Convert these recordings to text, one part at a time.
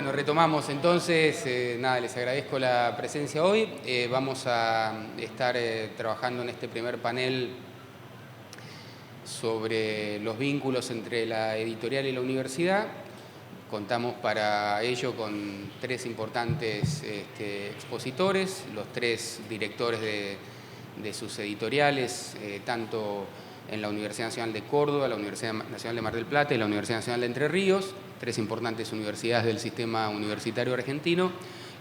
Bueno, retomamos entonces. Nada, les agradezco la presencia hoy. Vamos a estar trabajando en este primer panel sobre los vínculos entre la editorial y la universidad. Contamos para ello con tres importantes expositores, los tres directores de sus editoriales, tanto en la Universidad Nacional de Córdoba, la Universidad Nacional de Mar del Plata y la Universidad Nacional de Entre Ríos, tres importantes universidades del sistema universitario argentino,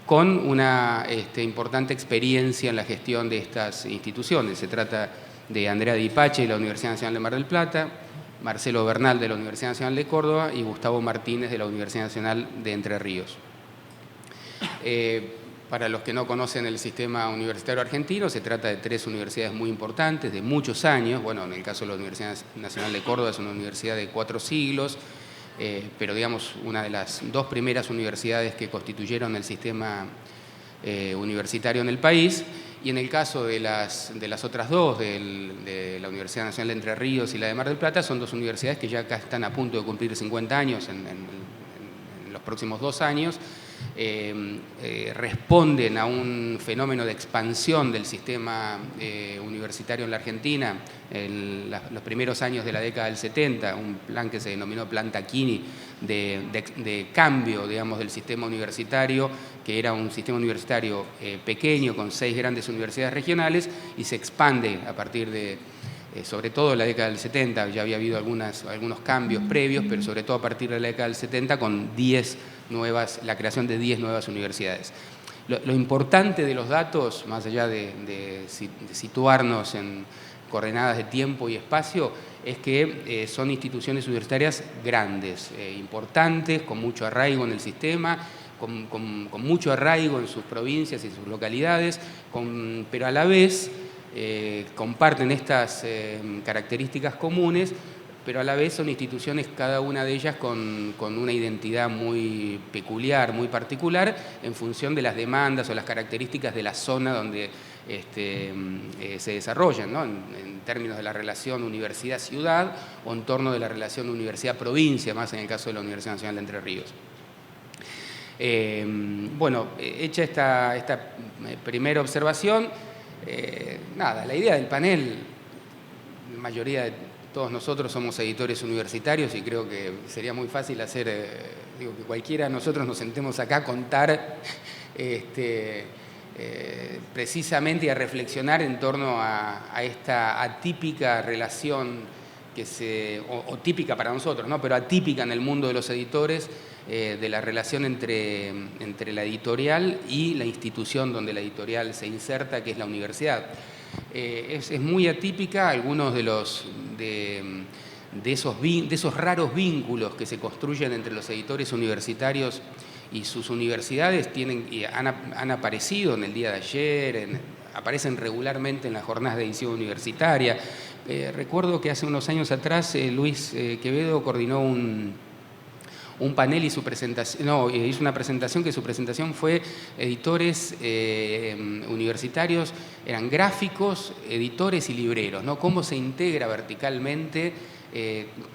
con una importante experiencia en la gestión de estas instituciones. Se trata de Andrea Di Pace de la Universidad Nacional de Mar del Plata, Marcelo Bernal de la Universidad Nacional de Córdoba y Gustavo Martínez de la Universidad Nacional de Entre Ríos. Para los que no conocen el sistema universitario argentino, se trata de tres universidades muy importantes, de muchos años. Bueno, en el caso de la Universidad Nacional de Córdoba es una universidad de 4 siglos, pero digamos una de las dos primeras universidades que constituyeron el sistema universitario en el país. Y en el caso de las otras dos, de la Universidad Nacional de Entre Ríos y la de Mar del Plata, son dos universidades que ya acá están a punto de cumplir 50 años en los próximos 2 años. Responden a un fenómeno de expansión del sistema universitario en la Argentina en los primeros años de la década del 70, un plan que se denominó Plan Tacchini de cambio, digamos, del sistema universitario, que era un sistema universitario pequeño con 6 grandes universidades regionales, y se expande a partir de, sobre todo en la década del 70, ya había habido algunos cambios previos, pero sobre todo a partir de la década del 70 con la creación de 10 nuevas universidades. Lo importante de los datos, más allá de situarnos en coordenadas de tiempo y espacio, es que son instituciones universitarias grandes, importantes, con mucho arraigo en el sistema, con mucho arraigo en sus provincias y sus localidades, pero a la vez comparten estas características comunes, pero a la vez son instituciones, cada una de ellas con una identidad muy peculiar, muy particular, en función de las demandas o las características de la zona donde se desarrollan, ¿no? En términos de la relación universidad-ciudad o en torno de la relación universidad-provincia, más en el caso de la Universidad Nacional de Entre Ríos. Bueno, hecha esta primera observación, nada, la idea del panel, la mayoría de todos nosotros somos editores universitarios y creo que sería muy fácil que cualquiera de nosotros nos sentemos acá a contar precisamente y a reflexionar en torno a esta atípica relación o típica para nosotros, ¿no? Pero atípica en el mundo de los editores, de la relación entre la editorial y la institución donde la editorial se inserta, que es la universidad. Es muy atípica. Algunos de esos raros vínculos que se construyen entre los editores universitarios y sus universidades han aparecido en el día de ayer, aparecen regularmente en las jornadas de edición universitaria. Recuerdo que hace unos años atrás Luis Quevedo coordinó un panel y hizo una presentación, que su presentación fue editores universitarios, eran gráficos, editores y libreros, ¿no? Cómo se integra verticalmente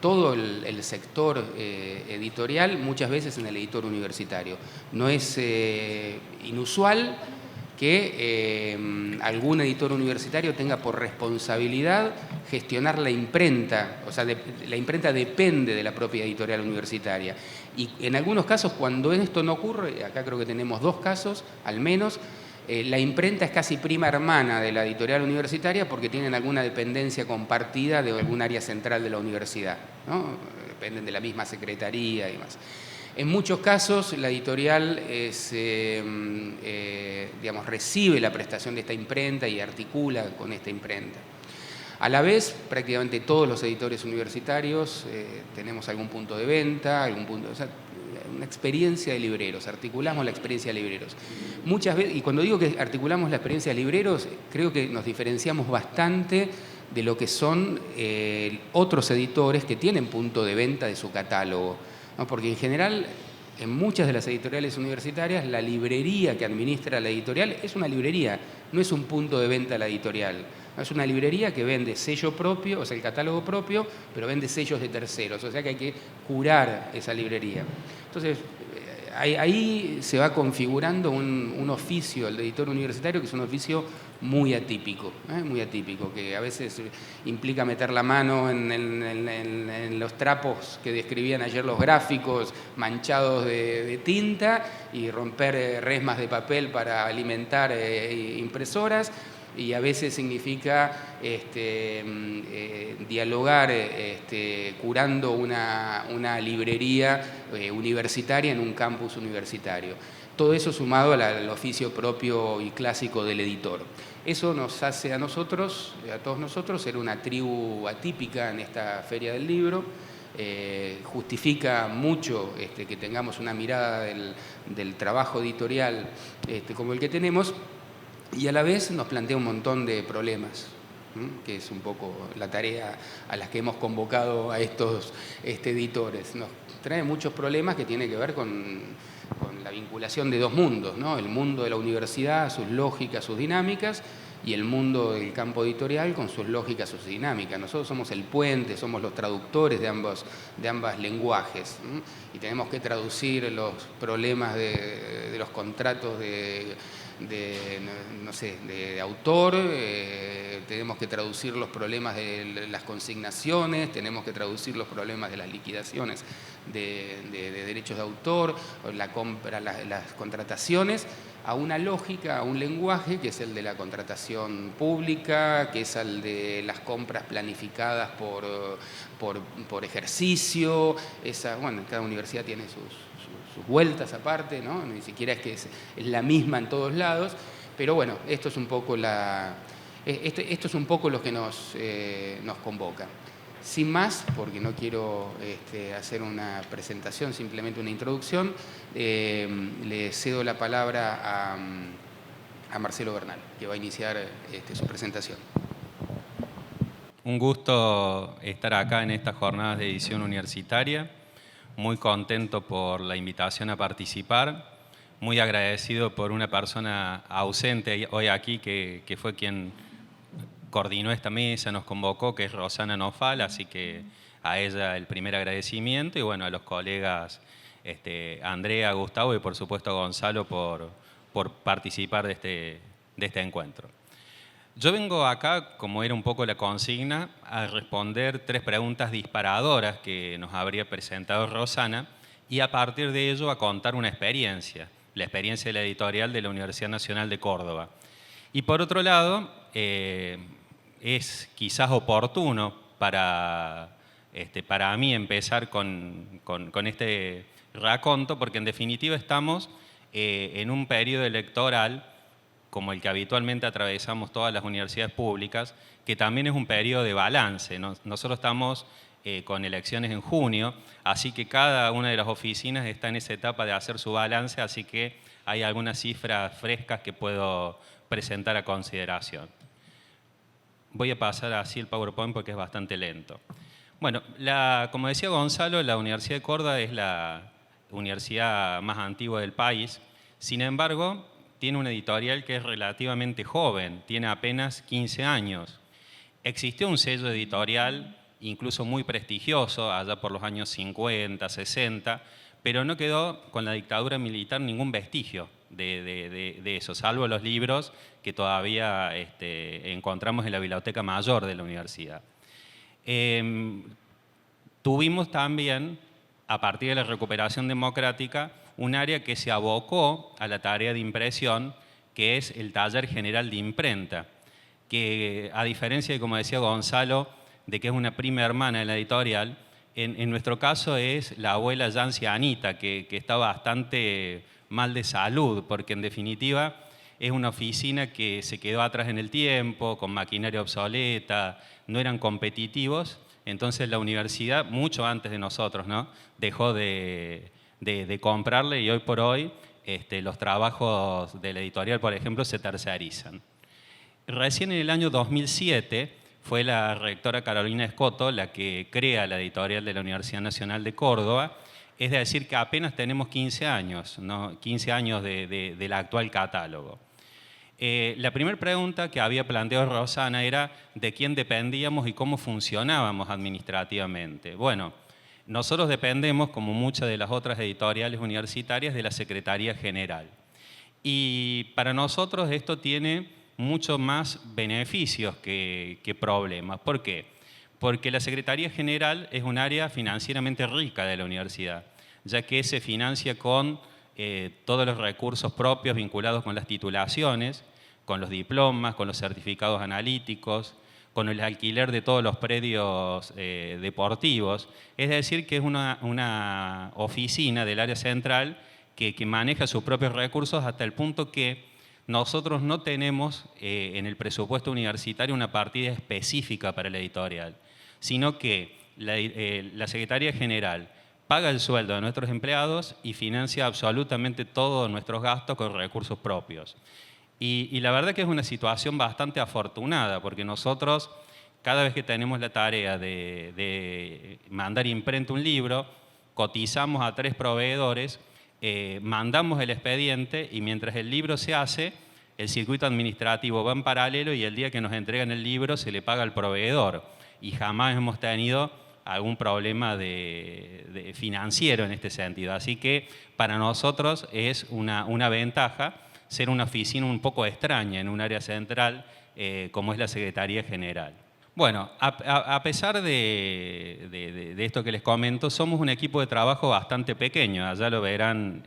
todo el sector editorial, muchas veces en el editor universitario. No es inusual que algún editor universitario tenga por responsabilidad gestionar la imprenta, o sea, la imprenta depende de la propia editorial universitaria. Y en algunos casos, cuando esto no ocurre, acá creo que tenemos 2 casos, al menos, la imprenta es casi prima hermana de la editorial universitaria porque tienen alguna dependencia compartida de algún área central de la universidad, ¿no? Dependen de la misma secretaría y demás. En muchos casos la editorial recibe la prestación de esta imprenta y articula con esta imprenta. A la vez, prácticamente todos los editores universitarios tenemos algún punto de venta, una experiencia de libreros, articulamos la experiencia de libreros. Muchas veces, y cuando digo que articulamos la experiencia de libreros, creo que nos diferenciamos bastante de lo que son otros editores que tienen punto de venta de su catálogo, ¿no? Porque en general, en muchas de las editoriales universitarias, la librería que administra la editorial es una librería, no es un punto de venta a la editorial. Es una librería que vende sello propio, o sea, el catálogo propio, pero vende sellos de terceros, o sea que hay que curar esa librería. Entonces, ahí se va configurando un oficio, el de editor universitario, que es un oficio muy atípico, que a veces implica meter la mano en los trapos que describían ayer los gráficos manchados de tinta y romper resmas de papel para alimentar impresoras, y a veces significa dialogar curando una librería universitaria en un campus universitario. Todo eso sumado al oficio propio y clásico del editor. Eso nos hace a nosotros, a todos nosotros, ser una tribu atípica en esta Feria del Libro. Justifica mucho que tengamos una mirada del trabajo editorial como el que tenemos, y a la vez nos plantea un montón de problemas, que es un poco la tarea a la que hemos convocado a estos editores. Nos trae muchos problemas que tienen que ver con la vinculación de dos mundos, ¿no? El mundo de la universidad, sus lógicas, sus dinámicas, y el mundo del campo editorial con sus lógicas, sus dinámicas. Nosotros somos el puente, somos los traductores de ambos lenguajes, y tenemos que traducir los problemas de los contratos de autor, tenemos que traducir los problemas de las consignaciones, tenemos que traducir los problemas de las liquidaciones de derechos de autor, la compra, las contrataciones, a una lógica, a un lenguaje que es el de la contratación pública, que es el de las compras planificadas por ejercicio. Cada universidad tiene sus vueltas aparte, ¿no? Ni siquiera es que es la misma en todos lados, pero bueno, esto es un poco lo que nos convoca. Sin más, porque no quiero hacer una presentación, simplemente una introducción, le cedo la palabra a Marcelo Bernal, que va a iniciar su presentación. Un gusto estar acá en estas jornadas de edición universitaria. Muy contento por la invitación a participar. Muy agradecido por una persona ausente hoy aquí, que fue quien coordinó esta mesa, nos convocó, que es Rosana Nofal, así que a ella el primer agradecimiento, y bueno, a los colegas Andrea, Gustavo y por supuesto a Gonzalo por participar de este encuentro. Yo vengo acá, como era un poco la consigna, a responder 3 preguntas disparadoras que nos habría presentado Rosana, y a partir de ello a contar una experiencia, la experiencia de la editorial de la Universidad Nacional de Córdoba. Y por otro lado, es quizás oportuno para mí empezar con este raconto, porque en definitiva estamos en un periodo electoral como el que habitualmente atravesamos todas las universidades públicas, que también es un periodo de balance. Nosotros estamos con elecciones en junio, así que cada una de las oficinas está en esa etapa de hacer su balance, así que hay algunas cifras frescas que puedo presentar a consideración. Voy a pasar así el PowerPoint porque es bastante lento. Bueno, como decía Gonzalo, la Universidad de Córdoba es la universidad más antigua del país. Sin embargo, tiene una editorial que es relativamente joven, tiene apenas 15 años. Existió un sello editorial incluso muy prestigioso allá por los años 50, 60, pero no quedó con la dictadura militar ningún vestigio de eso, salvo los libros que todavía encontramos en la Biblioteca Mayor de la universidad. Tuvimos también, a partir de la recuperación democrática, un área que se abocó a la tarea de impresión, que es el taller general de imprenta, que a diferencia de, como decía Gonzalo, de que es una prima hermana de la editorial, en nuestro caso es la abuela ya ancianita, que está bastante mal de salud, porque en definitiva es una oficina que se quedó atrás en el tiempo, con maquinaria obsoleta, no eran competitivos, entonces la universidad, mucho antes de nosotros, ¿no?, dejó de comprarle, y hoy por hoy los trabajos de la editorial, por ejemplo, se tercerizan. Recién en el año 2007 fue la rectora Carolina Escoto la que crea la editorial de la Universidad Nacional de Córdoba, es decir, que apenas tenemos 15 años, ¿no? 15 años del actual catálogo. La primera pregunta que había planteado Rosana era de quién dependíamos y cómo funcionábamos administrativamente. Bueno, Nosotros dependemos, como muchas de las otras editoriales universitarias, de la Secretaría General. Y para nosotros esto tiene mucho más beneficios que problemas. ¿Por qué? Porque la Secretaría General es un área financieramente rica de la universidad, ya que se financia con todos los recursos propios vinculados con las titulaciones, con los diplomas, con los certificados analíticos, con el alquiler de todos los predios deportivos. Es decir, que es una oficina del área central que maneja sus propios recursos hasta el punto que nosotros no tenemos en el presupuesto universitario una partida específica para la editorial, sino que la Secretaría General paga el sueldo de nuestros empleados y financia absolutamente todos nuestros gastos con recursos propios. Y la verdad que es una situación bastante afortunada, porque nosotros, cada vez que tenemos la tarea de mandar imprenta un libro, cotizamos a 3 proveedores, mandamos el expediente y mientras el libro se hace, el circuito administrativo va en paralelo y el día que nos entregan el libro se le paga al proveedor. Y jamás hemos tenido algún problema financiero en este sentido. Así que para nosotros es una ventaja ser una oficina un poco extraña en un área central como es la Secretaría General. Bueno, a pesar de esto que les comento, somos un equipo de trabajo bastante pequeño. Allá lo verán,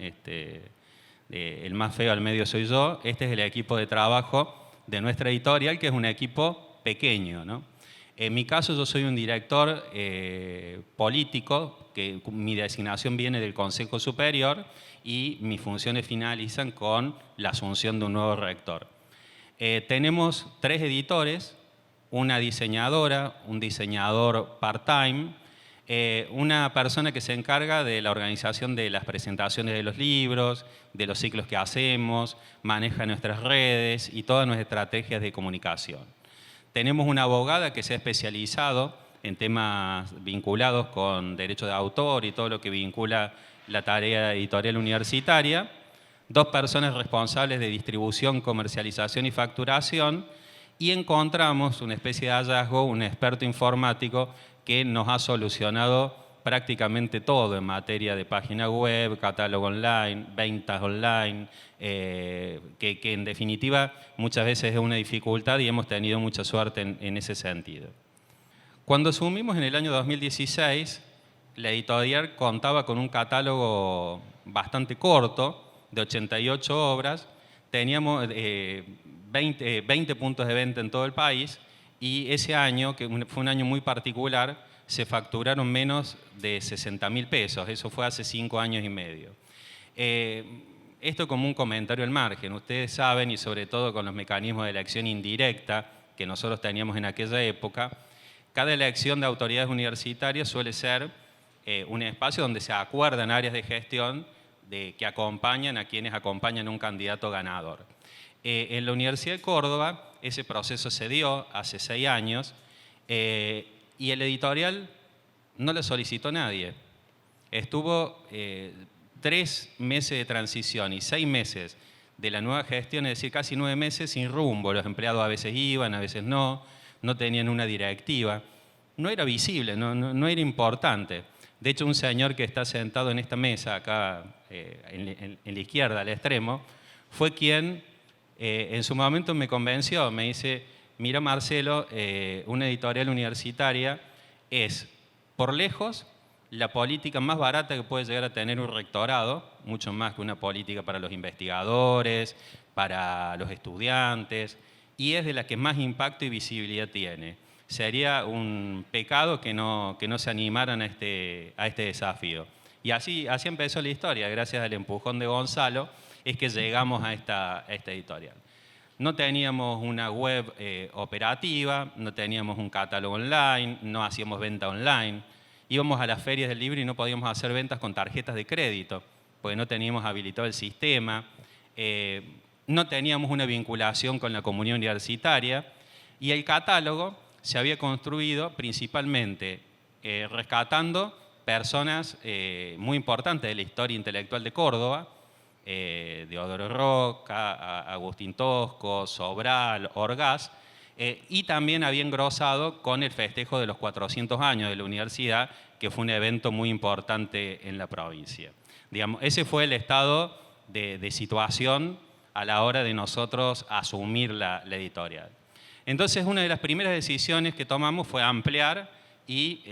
el más feo al medio soy yo. Este es el equipo de trabajo de nuestra editorial, que es un equipo pequeño, ¿no? En mi caso, yo soy un director político, que mi designación viene del Consejo Superior y mis funciones finalizan con la asunción de un nuevo rector. Tenemos 3 editores, una diseñadora, un diseñador part-time, una persona que se encarga de la organización de las presentaciones de los libros, de los ciclos que hacemos, maneja nuestras redes y todas nuestras estrategias de comunicación. Tenemos una abogada que se ha especializado en temas vinculados con derecho de autor y todo lo que vincula la tarea editorial universitaria. 2 personas responsables de distribución, comercialización y facturación. Y encontramos una especie de hallazgo, un experto informático que nos ha solucionado prácticamente todo en materia de página web, catálogo online, ventas online, que en definitiva muchas veces es una dificultad y hemos tenido mucha suerte en ese sentido. Cuando asumimos en el año 2016, la editorial contaba con un catálogo bastante corto, de 88 obras, teníamos 20 puntos de venta en todo el país y ese año, que fue un año muy particular, se facturaron menos de 60.000 pesos, eso fue hace 5 años y medio. Esto como un comentario al margen, ustedes saben, y sobre todo con los mecanismos de elección indirecta que nosotros teníamos en aquella época, cada elección de autoridades universitarias suele ser un espacio donde se acuerdan áreas de gestión que acompañan a quienes acompañan a un candidato ganador. En la Universidad de Córdoba ese proceso se dio hace 6 años y el editorial no lo solicitó nadie. Estuvo 3 meses de transición y 6 meses de la nueva gestión, es decir, casi 9 meses sin rumbo. Los empleados a veces iban, a veces no tenían una directiva. No era visible, no era importante. De hecho, un señor que está sentado en esta mesa, acá en la izquierda, al extremo, fue quien en su momento me convenció, me dice, mira Marcelo, una editorial universitaria es, por lejos, la política más barata que puede llegar a tener un rectorado, mucho más que una política para los investigadores, para los estudiantes, y es de la que más impacto y visibilidad tiene. Sería un pecado que no se animaran a este desafío. Y así empezó la historia, gracias al empujón de Gonzalo, es que llegamos a esta editorial. No teníamos una web operativa, no teníamos un catálogo online, no hacíamos venta online. Íbamos a las ferias del libro y no podíamos hacer ventas con tarjetas de crédito, porque no teníamos habilitado el sistema, no teníamos una vinculación con la comunidad universitaria y el catálogo se había construido principalmente rescatando personas muy importantes de la historia intelectual de Córdoba, Deodoro Roca, Agustín Tosco, Sobral, Orgaz, y también había engrosado con el festejo de los 400 años de la universidad, que fue un evento muy importante en la provincia. Digamos, ese fue el estado de situación a la hora de nosotros asumir la editorial. Entonces, una de las primeras decisiones que tomamos fue ampliar y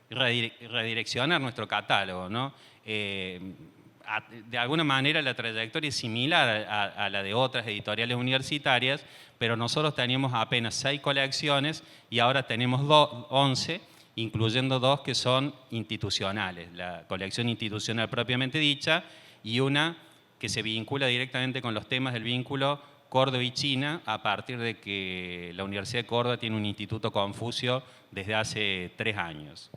redireccionar nuestro catálogo, ¿no? De alguna manera la trayectoria es similar a la de otras editoriales universitarias, pero nosotros teníamos apenas 6 colecciones y ahora tenemos 11, incluyendo 2 que son institucionales, la colección institucional propiamente dicha y una que se vincula directamente con los temas del vínculo Córdoba y China, a partir de que la Universidad de Córdoba tiene un Instituto Confucio desde hace 3 años.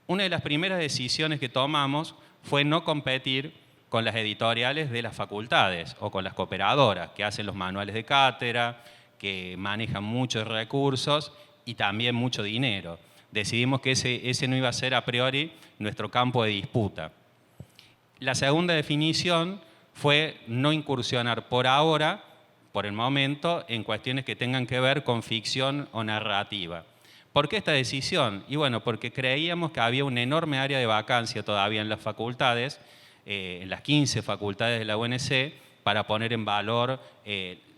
Una de las primeras decisiones que tomamos fue no competir con las editoriales de las facultades o con las cooperadoras que hacen los manuales de cátedra, que manejan muchos recursos y también mucho dinero. Decidimos que ese no iba a ser a priori nuestro campo de disputa. La segunda definición fue no incursionar por ahora, por el momento, en cuestiones que tengan que ver con ficción o narrativa. ¿Por qué esta decisión? Y bueno, porque creíamos que había una enorme área de vacancia todavía en las facultades, en las 15 facultades de la UNC, para poner en valor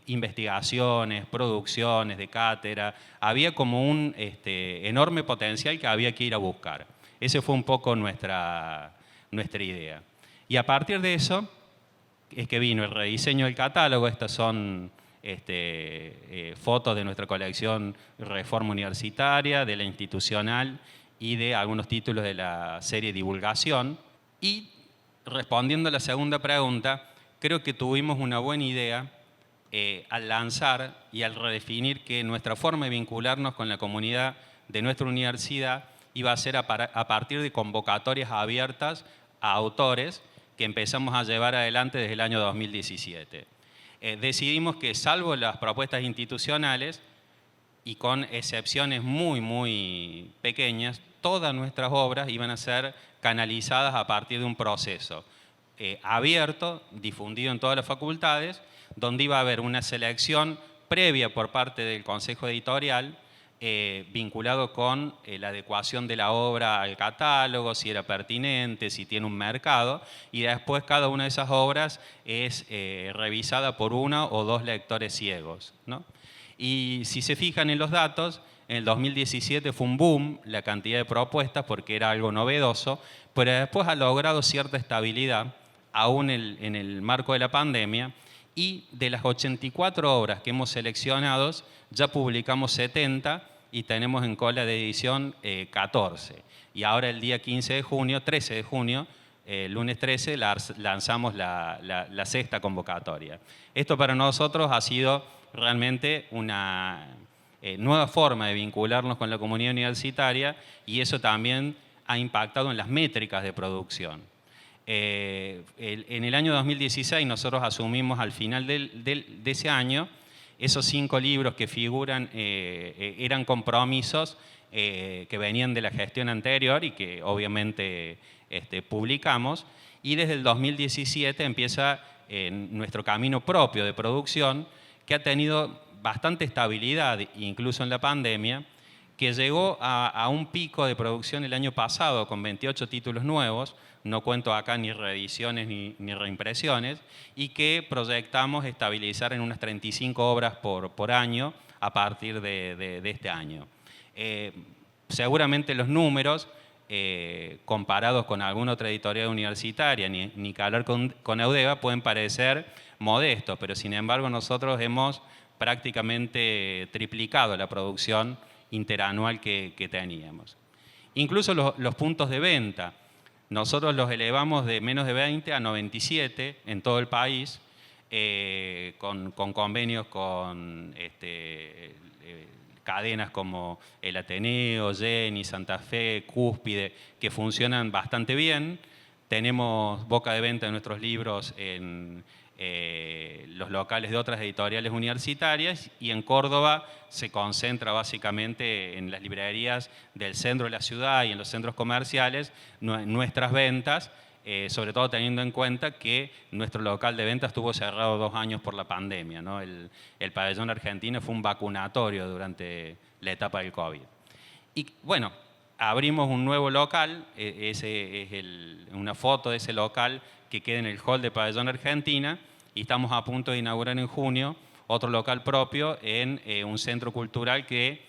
investigaciones, producciones de cátedra. Había como un enorme potencial que había que ir a buscar. Esa fue un poco nuestra idea. Y a partir de eso es que vino el rediseño del catálogo. Estas son fotos de nuestra colección Reforma Universitaria, de la institucional y de algunos títulos de la serie Divulgación. Y respondiendo a la segunda pregunta, creo que tuvimos una buena idea al lanzar y al redefinir que nuestra forma de vincularnos con la comunidad de nuestra universidad iba a ser a partir de convocatorias abiertas a autores que empezamos a llevar adelante desde el año 2017. Decidimos que, salvo las propuestas institucionales y con excepciones muy, muy pequeñas, todas nuestras obras iban a ser canalizadas a partir de un proceso abierto, difundido en todas las facultades, donde iba a haber una selección previa por parte del Consejo Editorial vinculado con la adecuación de la obra al catálogo, si era pertinente, si tiene un mercado, y después cada una de esas obras es revisada por 1 o 2 lectores ciegos, ¿no? Y si se fijan en los datos, en el 2017 fue un boom la cantidad de propuestas porque era algo novedoso, pero después ha logrado cierta estabilidad, aún en el marco de la pandemia, y de las 84 obras que hemos seleccionado, ya publicamos 70 y tenemos en cola de edición 14. Y ahora el día 13 de junio, lunes 13, lanzamos la 6ª convocatoria. Esto para nosotros ha sido realmente una nueva forma de vincularnos con la comunidad universitaria y eso también ha impactado en las métricas de producción. En el año 2016 nosotros asumimos al final de ese año esos 5 libros que figuran eran compromisos que venían de la gestión anterior y que obviamente publicamos, y desde el 2017 empieza nuestro camino propio de producción que ha tenido bastante estabilidad incluso en la pandemia, que llegó a un pico de producción el año pasado con 28 títulos nuevos, no cuento acá ni reediciones ni reimpresiones, y que proyectamos estabilizar en unas 35 obras por año a partir de este año. Seguramente los números, comparados con alguna otra editorial universitaria, ni que hablar con Eudeva, pueden parecer modestos, pero sin embargo nosotros hemos prácticamente triplicado la producción interanual que teníamos. Incluso los puntos de venta, nosotros los elevamos de menos de 20 a 97 en todo el país, con convenios con cadenas como el Ateneo, Jenny, Santa Fe, Cúspide, que funcionan bastante bien. Tenemos boca de venta de nuestros libros en los locales de otras editoriales universitarias, y en Córdoba se concentra básicamente en las librerías del centro de la ciudad y en los centros comerciales nuestras ventas, sobre todo teniendo en cuenta que nuestro local de ventas estuvo cerrado 2 años por la pandemia, ¿no? El pabellón argentino fue un vacunatorio durante la etapa del COVID. Y bueno, abrimos un nuevo local, ese es una foto de ese local que queda en el hall de Pabellón Argentina, y estamos a punto de inaugurar en junio otro local propio en un centro cultural que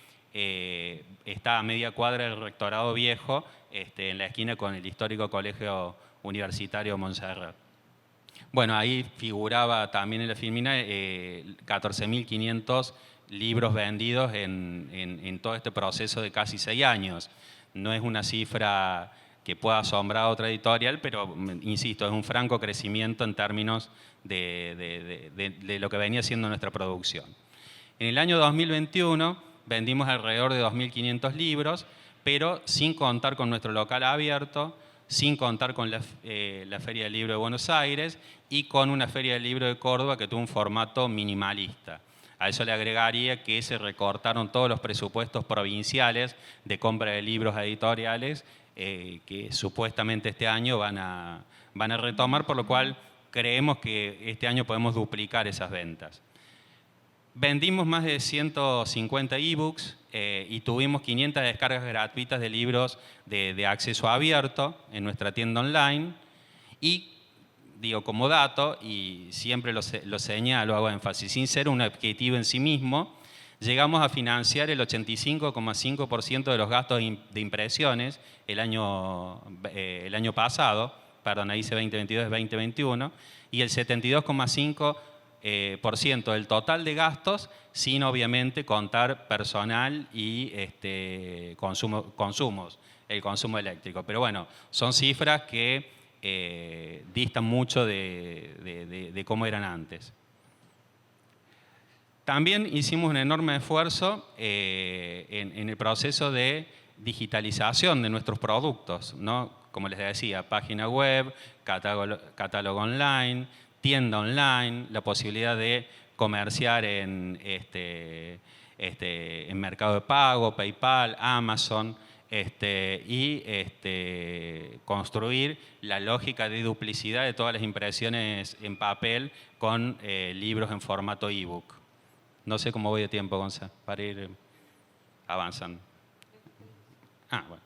está a media cuadra del Rectorado Viejo, en la esquina con el histórico Colegio Universitario Montserrat. Bueno, ahí figuraba también en la filmina 14.500 libros vendidos en todo este proceso de casi 6 años. No es una cifra que pueda asombrar a otra editorial, pero insisto, es un franco crecimiento en términos de lo que venía siendo nuestra producción. En el año 2021 vendimos alrededor de 2.500 libros, pero sin contar con nuestro local abierto, sin contar con la Feria del Libro de Buenos Aires y con una Feria del Libro de Córdoba que tuvo un formato minimalista. A eso le agregaría que se recortaron todos los presupuestos provinciales de compra de libros editoriales que supuestamente este año van a retomar, por lo cual creemos que este año podemos duplicar esas ventas. Vendimos más de 150 ebooks y tuvimos 500 descargas gratuitas de libros de acceso abierto en nuestra tienda online. Y digo como dato, y siempre lo señalo, hago énfasis, sin ser un objetivo en sí mismo, llegamos a financiar el 85,5% de los gastos de impresiones el año pasado, perdón, ahí dice 2022, es 2021, y el 72,5% del total de gastos, sin obviamente contar personal y consumos, el consumo eléctrico. Pero bueno, son cifras que distan mucho de cómo eran antes. También hicimos un enorme esfuerzo en el proceso de digitalización de nuestros productos, ¿no? Como les decía, página web, catálogo online, tienda online, la posibilidad de comerciar en Mercado de Pago, PayPal, Amazon, y construir la lógica de duplicidad de todas las impresiones en papel con libros en formato ebook. No sé cómo voy de tiempo, Gonzalo, para ir avanzando. Bueno.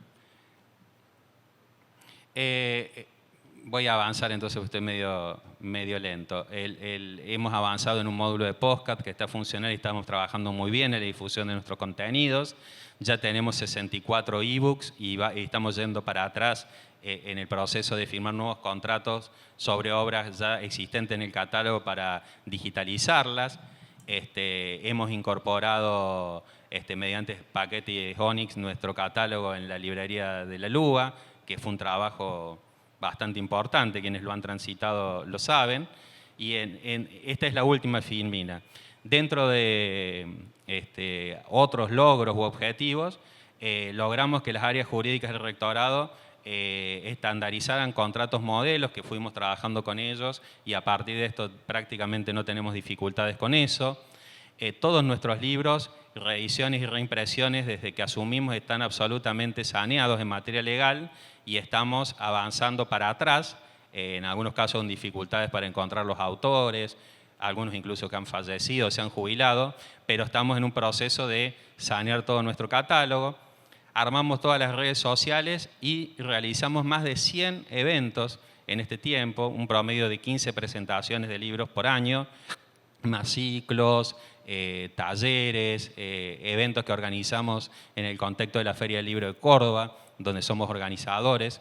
Voy a avanzar entonces, estoy medio lento. Hemos avanzado en un módulo de podcast que está funcionando y estamos trabajando muy bien en la difusión de nuestros contenidos. Ya tenemos 64 ebooks y estamos yendo para atrás en el proceso de firmar nuevos contratos sobre obras ya existentes en el catálogo para digitalizarlas. Hemos incorporado mediante paquete Onyx nuestro catálogo en la librería de la Lúa, que fue un trabajo bastante importante, quienes lo han transitado lo saben, y esta es la última filmina. Dentro de otros logros u objetivos, logramos que las áreas jurídicas del rectorado estandarizaran contratos modelos, que fuimos trabajando con ellos, y a partir de esto prácticamente no tenemos dificultades con eso. Todos nuestros libros, reediciones y reimpresiones, desde que asumimos, están absolutamente saneados en materia legal y estamos avanzando para atrás, en algunos casos con dificultades para encontrar los autores, algunos incluso que han fallecido, se han jubilado, pero estamos en un proceso de sanear todo nuestro catálogo. Armamos todas las redes sociales y realizamos más de 100 eventos en este tiempo, un promedio de 15 presentaciones de libros por año, más ciclos, talleres, eventos que organizamos en el contexto de la Feria del Libro de Córdoba, donde somos organizadores.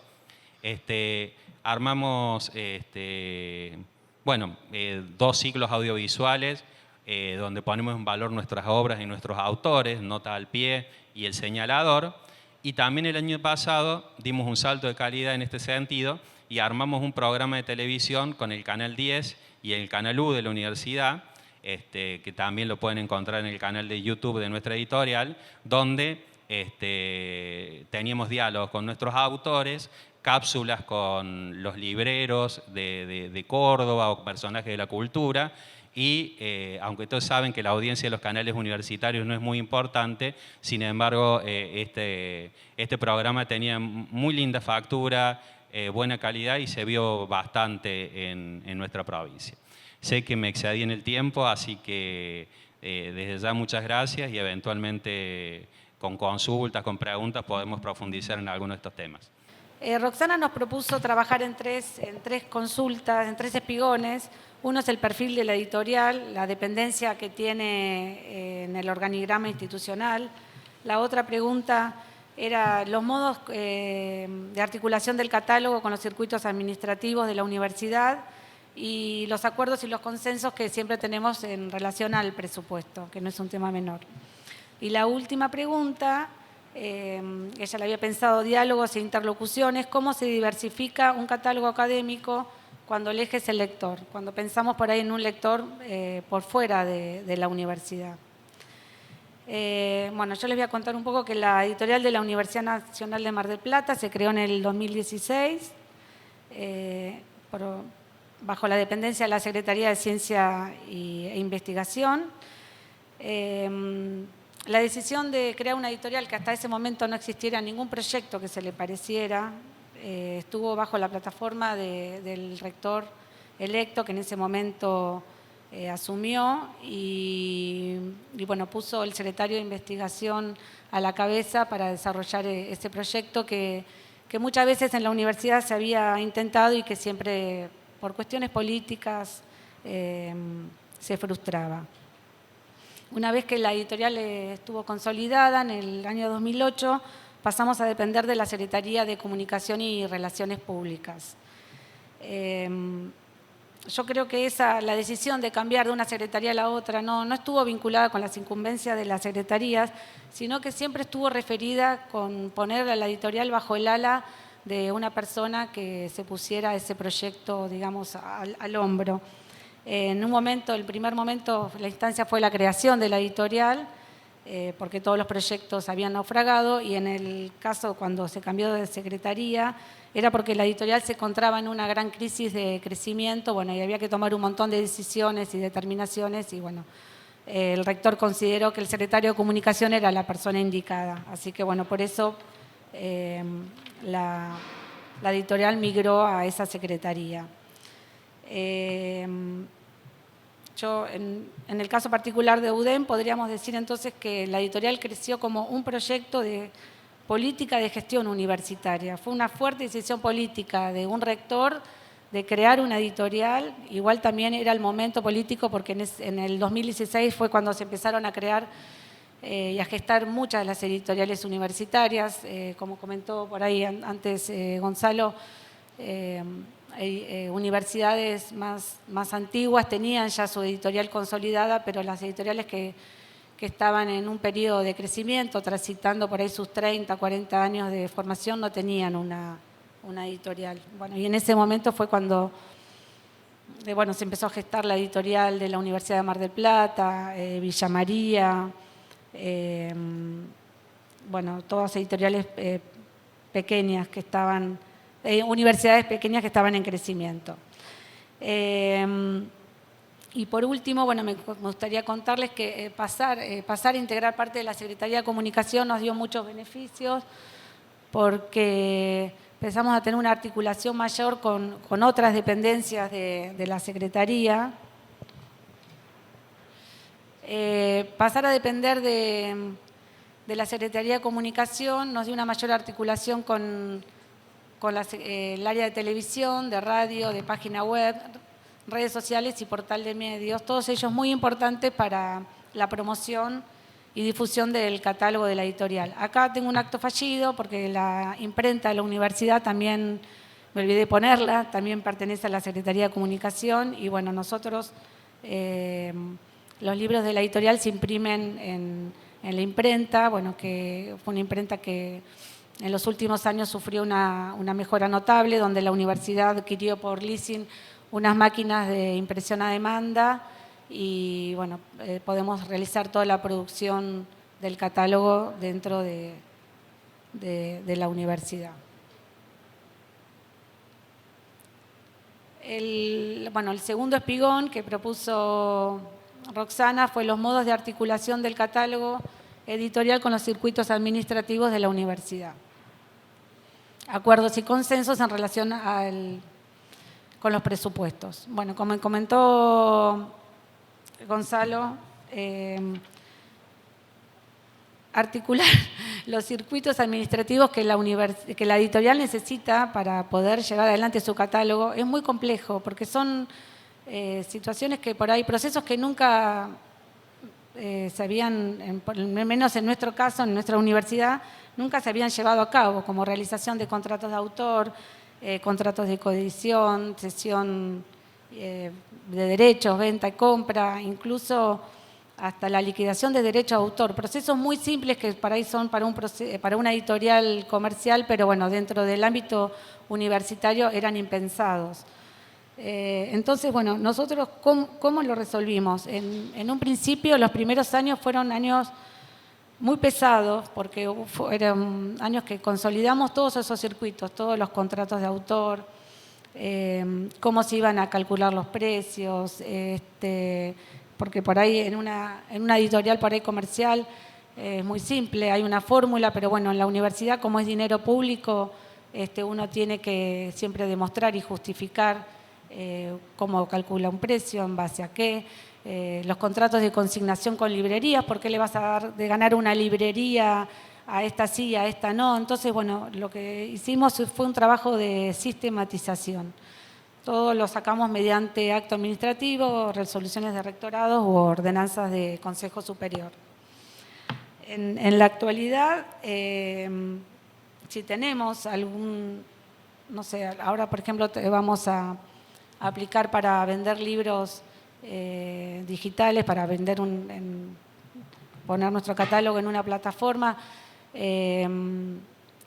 Armamos 2 ciclos audiovisuales donde ponemos en valor nuestras obras y nuestros autores, Nota al Pie y El Señalador. Y también el año pasado dimos un salto de calidad en este sentido y armamos un programa de televisión con el Canal 10 y el Canal U de la universidad, que también lo pueden encontrar en el canal de YouTube de nuestra editorial, donde teníamos diálogos con nuestros autores, cápsulas con los libreros de Córdoba o personajes de la cultura, y aunque todos saben que la audiencia de los canales universitarios no es muy importante, sin embargo este programa tenía muy linda factura, buena calidad y se vio bastante en nuestra provincia. Sé que me excedí en el tiempo, así que desde ya muchas gracias y eventualmente con consultas, con preguntas, podemos profundizar en algunos de estos temas. Roxana nos propuso trabajar en tres consultas, en tres espigones. Uno es el perfil de la editorial, la dependencia que tiene en el organigrama institucional. La otra pregunta era los modos de articulación del catálogo con los circuitos administrativos de la universidad y los acuerdos y los consensos que siempre tenemos en relación al presupuesto, que no es un tema menor. Y la última pregunta, ella le había pensado diálogos e interlocuciones, cómo se diversifica un catálogo académico cuando el eje es el lector, cuando pensamos por ahí en un lector por fuera de la universidad. Bueno, yo les voy a contar un poco que la editorial de la Universidad Nacional de Mar del Plata se creó en el 2016 bajo la dependencia de la Secretaría de Ciencia e Investigación. La decisión de crear una editorial que hasta ese momento no existiera ningún proyecto que se le pareciera, estuvo bajo la plataforma del rector electo que en ese momento asumió y bueno, puso el secretario de Investigación a la cabeza para desarrollar ese proyecto que muchas veces en la universidad se había intentado y que siempre por cuestiones políticas se frustraba. Una vez que la editorial estuvo consolidada, en el año 2008, pasamos a depender de la Secretaría de Comunicación y Relaciones Públicas. Yo creo que la decisión de cambiar de una secretaría a la otra no estuvo vinculada con las incumbencias de las secretarías, sino que siempre estuvo referida con poner a la editorial bajo el ala de una persona que se pusiera ese proyecto, digamos, al hombro. En un momento, el primer momento, la instancia fue la creación de la editorial, porque todos los proyectos habían naufragado, y en el caso cuando se cambió de secretaría, era porque la editorial se encontraba en una gran crisis de crecimiento, bueno, y había que tomar un montón de decisiones y determinaciones, y bueno, el rector consideró que el secretario de Comunicación era la persona indicada. Así que bueno, por eso la editorial migró a esa secretaría. Yo, en el caso particular de UDEM, podríamos decir entonces que la editorial creció como un proyecto de política de gestión universitaria. Fue una fuerte decisión política de un rector de crear una editorial. Igual también era el momento político porque en el 2016 fue cuando se empezaron a crear y a gestar muchas de las editoriales universitarias. Como comentó por ahí antes Gonzalo, universidades más antiguas tenían ya su editorial consolidada, pero las editoriales que estaban en un periodo de crecimiento, transitando por ahí sus 30, 40 años de formación, no tenían una editorial. Bueno, y en ese momento fue cuando se empezó a gestar la editorial de la Universidad de Mar del Plata, Villa María, todas editoriales pequeñas que estaban, universidades pequeñas que estaban en crecimiento. Y por último, me gustaría contarles que pasar a integrar parte de la Secretaría de Comunicación nos dio muchos beneficios porque empezamos a tener una articulación mayor con otras dependencias de la Secretaría. Pasar a depender de la Secretaría de Comunicación nos dio una mayor articulación con el área de televisión, de radio, de página web, redes sociales y portal de medios, todos ellos muy importantes para la promoción y difusión del catálogo de la editorial. Acá tengo un acto fallido porque la imprenta de la universidad también, me olvidé ponerla, también pertenece a la Secretaría de Comunicación y bueno, nosotros, los libros de la editorial se imprimen en la imprenta, que fue una imprenta que en los últimos años sufrió una mejora notable, donde la universidad adquirió por leasing unas máquinas de impresión a demanda y podemos realizar toda la producción del catálogo dentro de la universidad. El segundo espigón que propuso Roxana fue los modos de articulación del catálogo editorial con los circuitos administrativos de la universidad. Acuerdos y consensos en relación con los presupuestos. Como comentó Gonzalo, articular los circuitos administrativos que la editorial necesita para poder llevar adelante su catálogo es muy complejo, porque son situaciones que por ahí, procesos que nunca se habían, por lo menos en nuestro caso, en nuestra universidad, nunca se habían llevado a cabo, como realización de contratos de autor, contratos de coedición, cesión de derechos, venta y compra, incluso hasta la liquidación de derechos de autor. Procesos muy simples que para ahí son para una editorial comercial, pero bueno, dentro del ámbito universitario eran impensados. Entonces, bueno, nosotros, ¿cómo lo resolvimos? En un principio, los primeros años fueron años muy pesados, porque eran años que consolidamos todos esos circuitos, todos los contratos de autor, cómo se iban a calcular los precios, porque por ahí en una editorial por ahí comercial es muy simple, hay una fórmula, pero bueno, en la universidad, como es dinero público, uno tiene que siempre demostrar y justificar cómo calcula un precio, en base a qué, los contratos de consignación con librerías, por qué le vas a dar de ganar una librería a esta sí y a esta no. Entonces, bueno, lo que hicimos fue un trabajo de sistematización. Todo lo sacamos mediante acto administrativo, resoluciones de rectorado u ordenanzas de Consejo Superior. En la actualidad, si tenemos algún, no sé, ahora por ejemplo vamos a aplicar para vender libros digitales, para vender poner nuestro catálogo en una plataforma.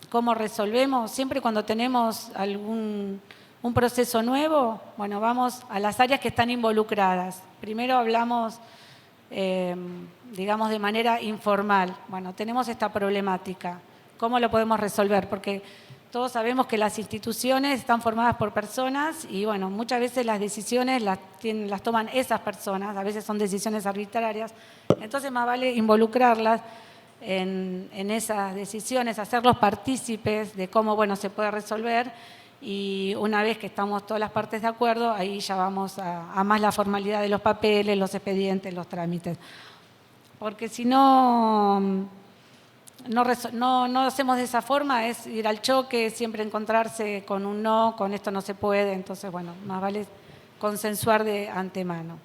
¿Cómo resolvemos? Siempre cuando tenemos un proceso nuevo, bueno, vamos a las áreas que están involucradas. Primero hablamos, digamos, de manera informal. Bueno, tenemos esta problemática. ¿Cómo lo podemos resolver? Porque todos sabemos que las instituciones están formadas por personas y, bueno, muchas veces las decisiones las toman esas personas, a veces son decisiones arbitrarias. Entonces, más vale involucrarlas en esas decisiones, hacerlos partícipes de cómo, bueno, se puede resolver. Y una vez que estamos todas las partes de acuerdo, ahí ya vamos a más la formalidad de los papeles, los expedientes, los trámites. Porque si no hacemos de esa forma, es ir al choque, siempre encontrarse con un no, con esto no se puede. Entonces, bueno, más vale consensuar de antemano.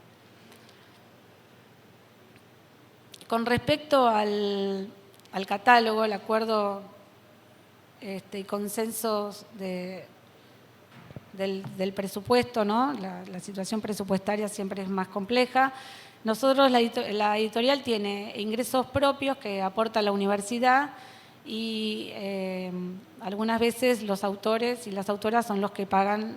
Con respecto al catálogo, el acuerdo y consensos del presupuesto, ¿no? La situación presupuestaria siempre es más compleja. Nosotros, la editorial tiene ingresos propios que aporta la universidad y algunas veces los autores y las autoras son los que pagan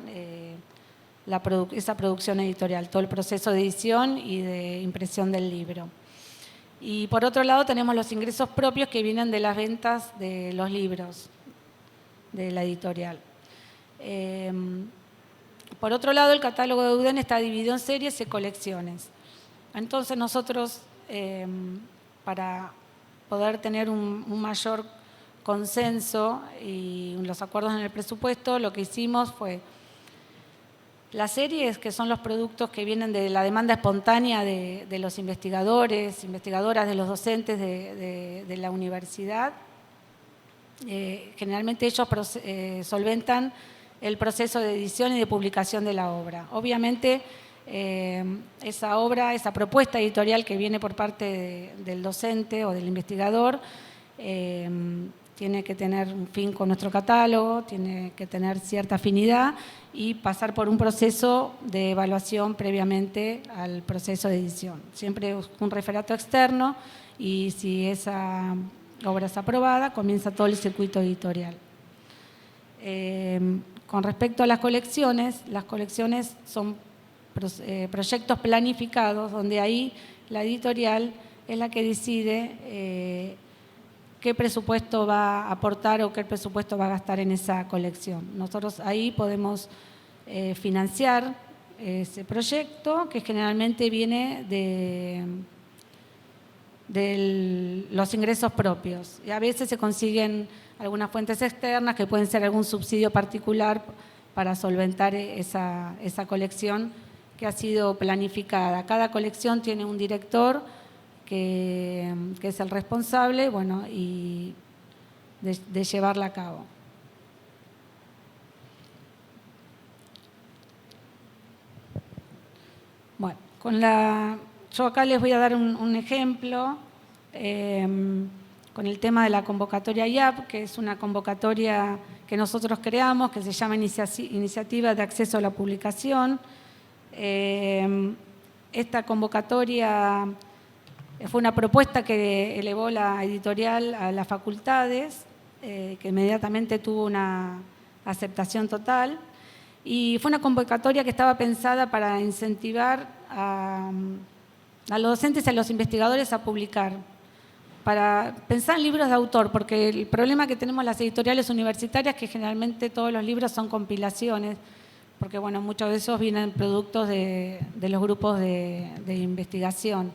esa producción editorial, todo el proceso de edición y de impresión del libro. Y por otro lado tenemos los ingresos propios que vienen de las ventas de los libros de la editorial. Por otro lado, el catálogo de UDEN está dividido en series y colecciones. Entonces nosotros, para poder tener un mayor consenso y los acuerdos en el presupuesto, lo que hicimos fue las series, que son los productos que vienen de la demanda espontánea de los investigadores, investigadoras, de los docentes de la universidad. Generalmente ellos solventan el proceso de edición y de publicación de la obra. Obviamente, esa propuesta editorial que viene por parte del docente o del investigador, tiene que tener un fin con nuestro catálogo, tiene que tener cierta afinidad y pasar por un proceso de evaluación previamente al proceso de edición. Siempre un referato externo y si esa obra es aprobada, comienza todo el circuito editorial. Con respecto a las colecciones son proyectos planificados, donde ahí la editorial es la que decide qué presupuesto va a aportar o qué presupuesto va a gastar en esa colección. Nosotros ahí podemos financiar ese proyecto, que generalmente viene de los ingresos propios. Y a veces se consiguen algunas fuentes externas que pueden ser algún subsidio particular para solventar esa colección que ha sido planificada. Cada colección tiene un director que es el responsable, bueno, y de llevarla a cabo. Bueno, yo acá les voy a dar un ejemplo con el tema de la convocatoria IAP, que es una convocatoria que nosotros creamos, que se llama Iniciativa de Acceso a la Publicación. Esta convocatoria fue una propuesta que elevó la editorial a las facultades, que inmediatamente tuvo una aceptación total. Y fue una convocatoria que estaba pensada para incentivar a los docentes y a los investigadores a publicar, para pensar en libros de autor, porque el problema que tenemos las editoriales universitarias es que generalmente todos los libros son compilaciones, porque bueno, muchos de esos vienen productos de los grupos de investigación.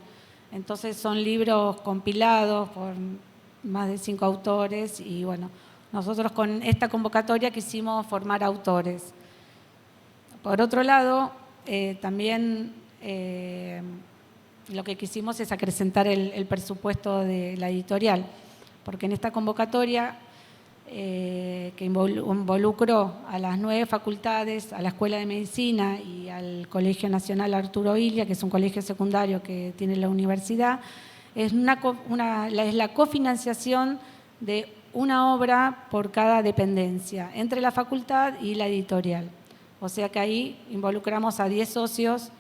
Entonces son libros compilados por más de 5 autores y bueno, nosotros con esta convocatoria quisimos formar autores. Por otro lado, también lo que quisimos es acrecentar el presupuesto de la editorial, porque en esta convocatoria que involucró a las 9 facultades, a la Escuela de Medicina y al Colegio Nacional Arturo Illia, que es un colegio secundario que tiene la universidad, es la cofinanciación de una obra por cada dependencia, entre la facultad y la editorial. O sea que ahí involucramos a 10 socios